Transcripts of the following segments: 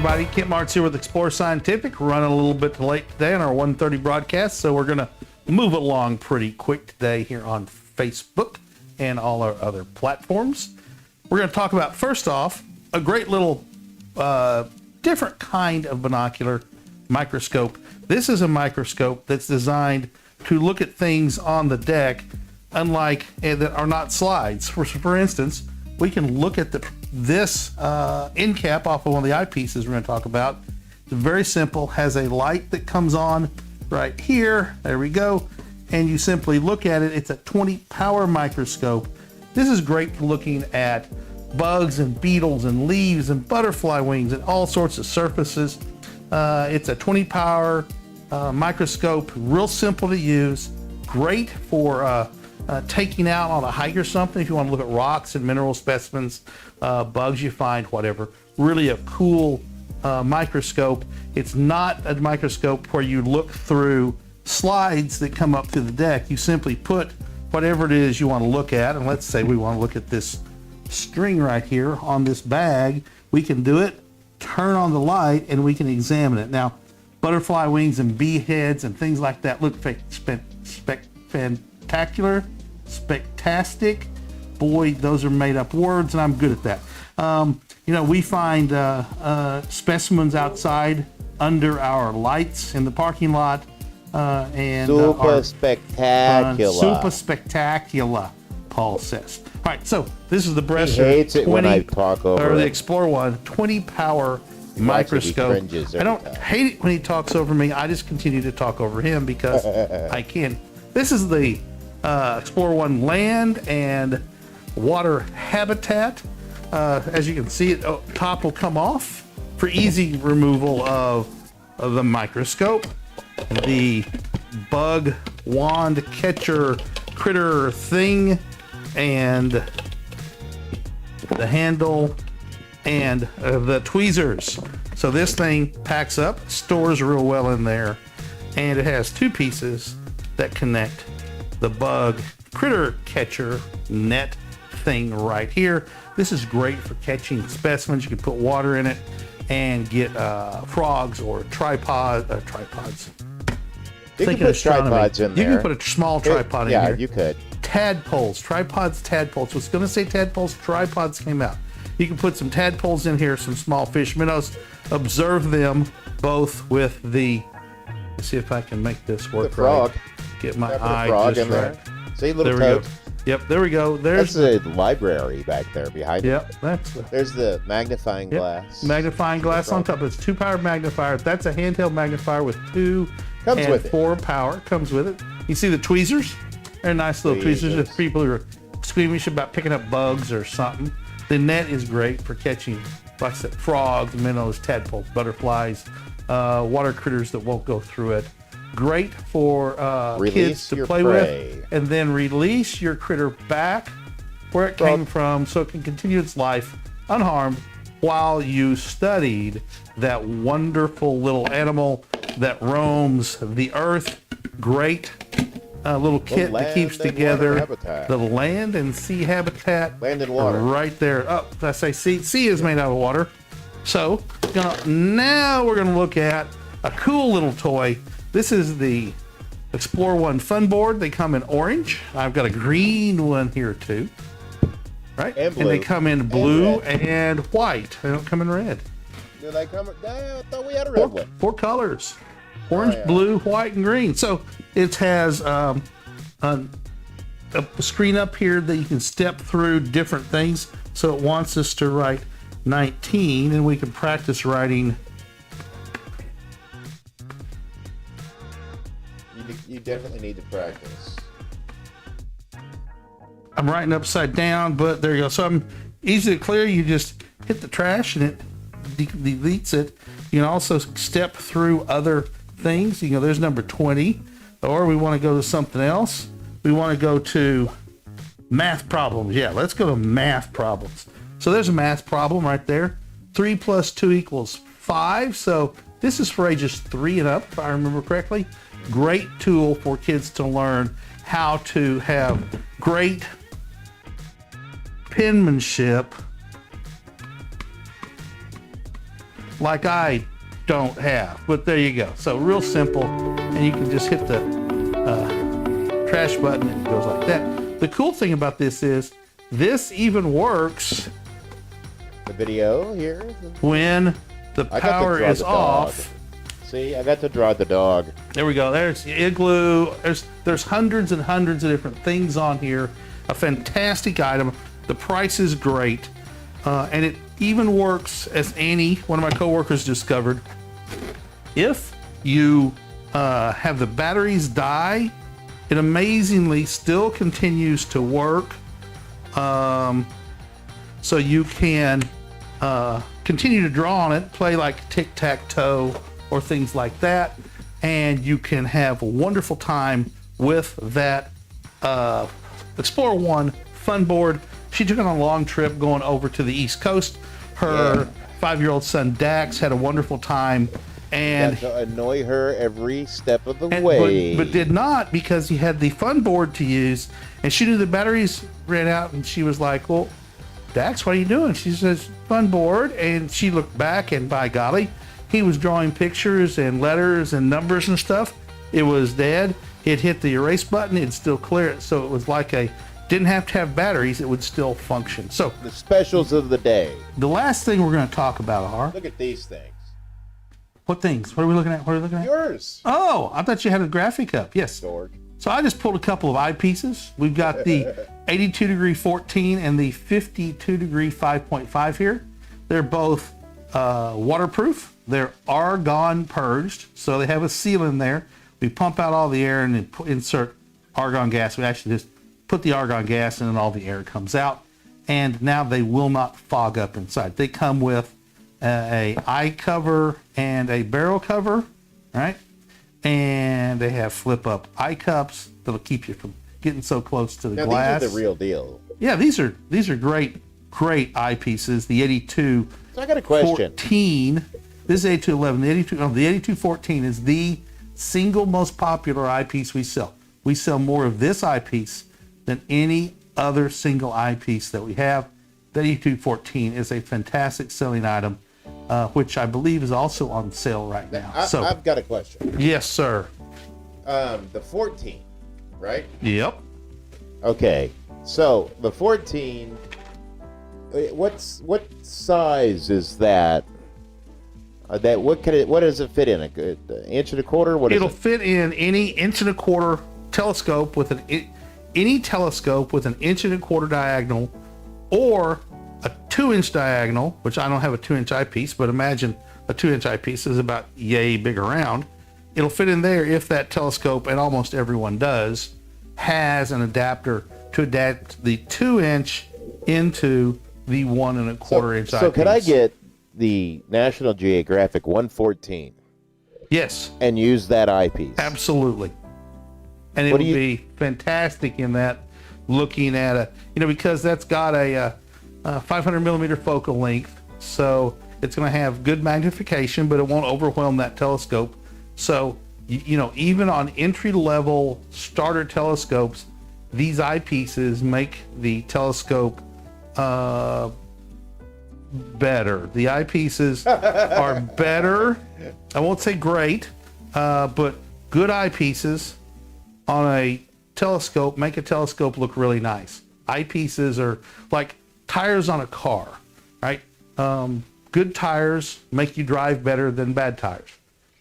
everybody. Kent Martz here with Explore Scientific. We're running a little bit late today on our 1:30 broadcast, so we're going to move along pretty quick today here on Facebook and all our other platforms. We're going to talk about, first off, a great little different kind of binocular microscope. This is a microscope that's designed to look at things on the deck, unlike that are not slides. For instance, we can look at this end cap off of one of the eyepieces we're going to talk about. It's very simple, has a light that comes on right here. There we go. And you simply look at it. It's a 20 power microscope. This is great for looking at bugs and beetles and leaves and butterfly wings and all sorts of surfaces. It's a 20 power microscope, real simple to use, great for taking out on a hike or something if you want to look at rocks and mineral specimens, bugs you find, whatever. Really a cool microscope. It's not a microscope where you look through slides that come up through the deck. You simply put whatever it is you want to look at, and let's say we want to look at this string right here on this bag. We can do it, turn on the light, and we can examine it. Now, butterfly wings and bee heads and things like that look spectacular, spectastic. Boy, those are made up words, and I'm good at that. You know, we find specimens outside under our lights in the parking lot. And super spectacular. Super spectacular, Paul says. All right, so this is the Bresser. He hates it when I talk over or the it. Explore One 20 power microscope. I don't hate it when he talks over me. I just continue to talk over him because I can. This is the Explore One land and water habitat. As you can see, it top will come off for easy removal of the microscope. The bug wand catcher critter thing, and the handle, and the tweezers. So this thing packs up, stores real well in there, and it has two pieces that connect the bug critter catcher net thing right here. This is great for catching specimens. You can put water in it and get frogs or tripods. You can put tripods in there. You can put a small tripod in here. Yeah, you could. Tadpoles, tripods, tadpoles. Was going to say tadpoles, tripods came out. You can put some tadpoles in here, some small fish minnows. Observe them both with the. Let's see if I can make this work. The frog. Right. Get my Put a eye frog just in right. there. See, little there we toad. go. Yep, there we go. There's That's the library back there behind it. Yep, that's the. There's the magnifying glass. Magnifying glass on top. It's 2-power magnifier. That's a handheld magnifier with 2 Comes and with it. 4 power. Comes with it. You see the tweezers? They're nice little tweezers. If people are squeamish about picking up bugs or something. The net is great for catching, like I said, frogs, minnows, tadpoles, butterflies, water critters that won't go through it. Great for kids to play with, and then release your critter back where it came from so it can continue its life unharmed while you studied that wonderful little animal that roams the earth. Great little kit that keeps together the land and sea habitat. Land and water. Right there. Oh, I say sea. Sea is made out of water. So now we're going to look at a cool little toy. This is the Explore One Fun Board. They come in orange. I've got a green one here too. Right? And blue. And they come in blue and white. They don't come in red. Do they come? I thought we had a red one. 4 colors. Orange, blue, white, and green. So it has a screen up here that you can step through different things. So it wants us to write 19, and we can practice writing. You definitely need to practice. I'm writing upside down, but there you go. So I'm easy to clear. You just hit the trash and it deletes it. You can also step through other things. You know, there's number 20. Or we want to go to something else. We want to go to math problems. Yeah, let's go to math problems. So there's a math problem right there. 3 plus 2 equals 5. So this is for ages 3 and up, if I remember correctly. Great tool for kids to learn how to have great penmanship like I don't have. But there you go. So real simple, and you can just hit the trash button and it goes like that. The cool thing about this is this even works The video here. when the I got to power draw is the dog. off. See, I got to draw the dog. There we go. There's the igloo. There's hundreds and hundreds of different things on here. A fantastic item. The price is great, and it even works, as Annie, one of my coworkers, discovered. If you have the batteries die, it amazingly still continues to work. So you can continue to draw on it, play like tic-tac-toe or things like that, and you can have a wonderful time with that Explorer 1 fun board. She took it on a long trip going over to the East Coast. Her 5-year-old son Dax had a wonderful time, and Got to annoy her every step of the way. but did not, because he had the fun board to use, and she knew the batteries ran out, and she was like, well, Dax, what are you doing? She says, fun board. And she looked back, and by golly, he was drawing pictures and letters and numbers and stuff. It was dead. It hit the erase button, it'd still clear it. So it was like didn't have to have batteries, it would still function. So the specials of the day. the last thing we're going to talk about are, Look at these things. what things? What are we looking at? What are we looking at? Yours. Oh, I thought you had a graphic up. Yes. Dork. So I just pulled a couple of eyepieces. We've got the 82 degree 14 and the 52 degree 5.5 here. They're both waterproof. They're argon purged, so they have a seal in there. We pump out all the air and then insert argon gas. We actually just put the argon gas in and all the air comes out. And now they will not fog up inside. They come with a eye cover and a barrel cover, right? And they have flip up eye cups that'll keep you from getting so close to the Now glass. these are the real deal. Yeah, these are great eyepieces. The 82 So I got a question. 14. This is 8211. The 8214 is the single most popular eyepiece we sell. We sell more of this eyepiece than any other single eyepiece that we have. The 8214 is a fantastic selling item, which I believe is also on sale right now. I've got a question. Yes, sir. The 14, right? Yep. Okay. So the 14. What size is that? What does it fit in? An inch and a quarter? It'll fit in any inch and a quarter telescope with any telescope with an inch and a quarter diagonal, or a 2-inch diagonal, which I don't have a 2-inch eyepiece, but imagine a 2-inch eyepiece is about yay big around. It'll fit in there if that telescope, and almost everyone does, has an adapter to adapt the 2-inch into the 1 1/4 inch eyepiece. So could I get the National Geographic 114 Yes, and use that eyepiece? absolutely. And it would be fantastic in that, looking at because that's got a 500 millimeter focal length, so it's going to have good magnification, but it won't overwhelm that telescope. So even on entry level starter telescopes, these eyepieces make the telescope better. The eyepieces are better. I won't say great, but good eyepieces on a telescope make a telescope look really nice. Eyepieces are like tires on a car, right? Good tires make you drive better than bad tires.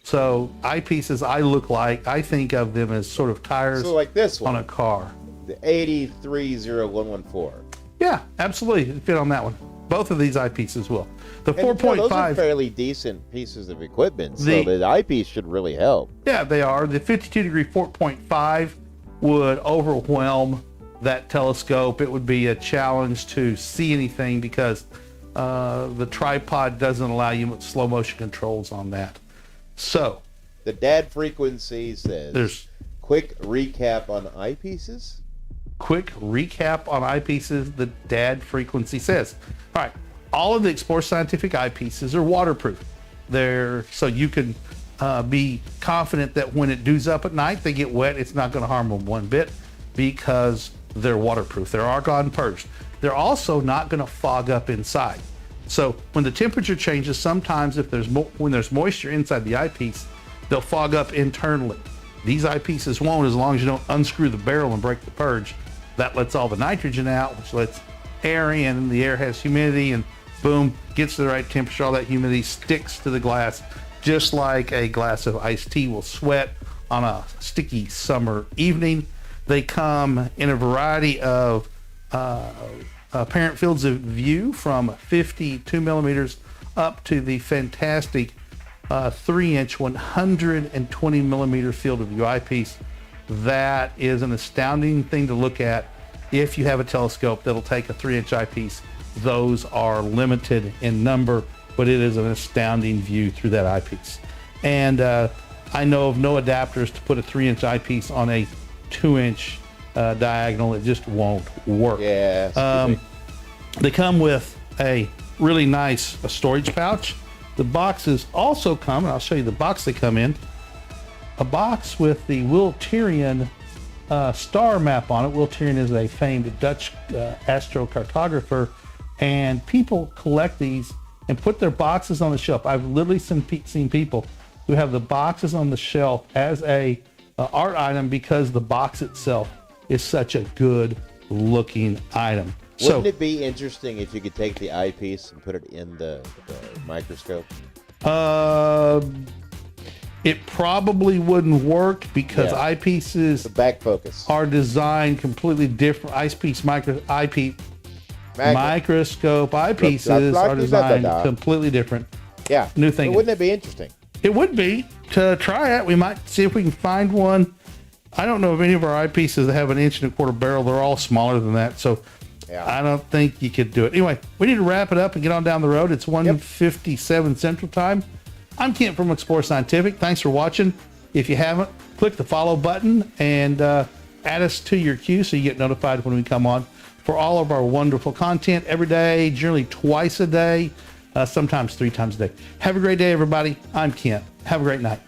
So eyepieces, I think of them as sort of tires, so like this one on a car. The 830114. Yeah, absolutely. It'd fit on that one. Both of these eyepieces will. The And, those are 4.5. fairly decent pieces of equipment, so The- the eyepiece should really help. Yeah, they are. The 52 degree 4.5 would overwhelm that telescope. It would be a challenge to see anything because the tripod doesn't allow you slow motion controls on that. So The DAD frequency says, there's quick recap on eyepieces. quick recap on eyepieces. The DAD frequency says, all right, all of the Explore Scientific eyepieces are waterproof. So you can be confident that when it dews up at night, they get wet, it's not going to harm them one bit because they're waterproof. They're argon purged. They're also not going to fog up inside. So when the temperature changes, sometimes if when there's moisture inside the eyepiece, they'll fog up internally. These eyepieces won't, as long as you don't unscrew the barrel and break the purge. That lets all the nitrogen out, which lets air in, and the air has humidity, and boom, gets to the right temperature. All that humidity sticks to the glass, just like a glass of iced tea will sweat on a sticky summer evening. They come in a variety of apparent fields of view, from 52 millimeters up to the fantastic 3-inch 120 millimeter field of view eyepiece. That is an astounding thing to look at. If you have a telescope that'll take a 3-inch eyepiece, those are limited in number, but it is an astounding view through that eyepiece. And I know of no adapters to put a 3-inch eyepiece on a 2-inch diagonal. It just won't work. Yeah. They come with a really nice storage pouch. The boxes also come, and I'll show you the box they come in. A box with the Wiltirian star map on it. Wiltirian is a famed Dutch astrocartographer, and people collect these and put their boxes on the shelf. I've literally seen people who have the boxes on the shelf as a art item because the box itself is such a good looking item. Wouldn't it be interesting if you could take the eyepiece and put it in the microscope? It probably wouldn't work because eyepieces The back focus. are designed completely different. Microscope eyepieces are designed completely different. Yeah. New thing. Wouldn't it be interesting? It would be to try it. We might see if we can find one. I don't know of any of our eyepieces that have an 1.25 inch barrel. They're all smaller than that, so I don't think you could do it. Anyway, we need to wrap it up and get on down the road. It's 1:57 Central Time. I'm Kent from Explore Scientific. Thanks for watching. If you haven't, click the follow button and add us to your queue so you get notified when we come on for all of our wonderful content every day, generally twice a day, sometimes 3 times a day. Have a great day, everybody. I'm Kent. Have a great night.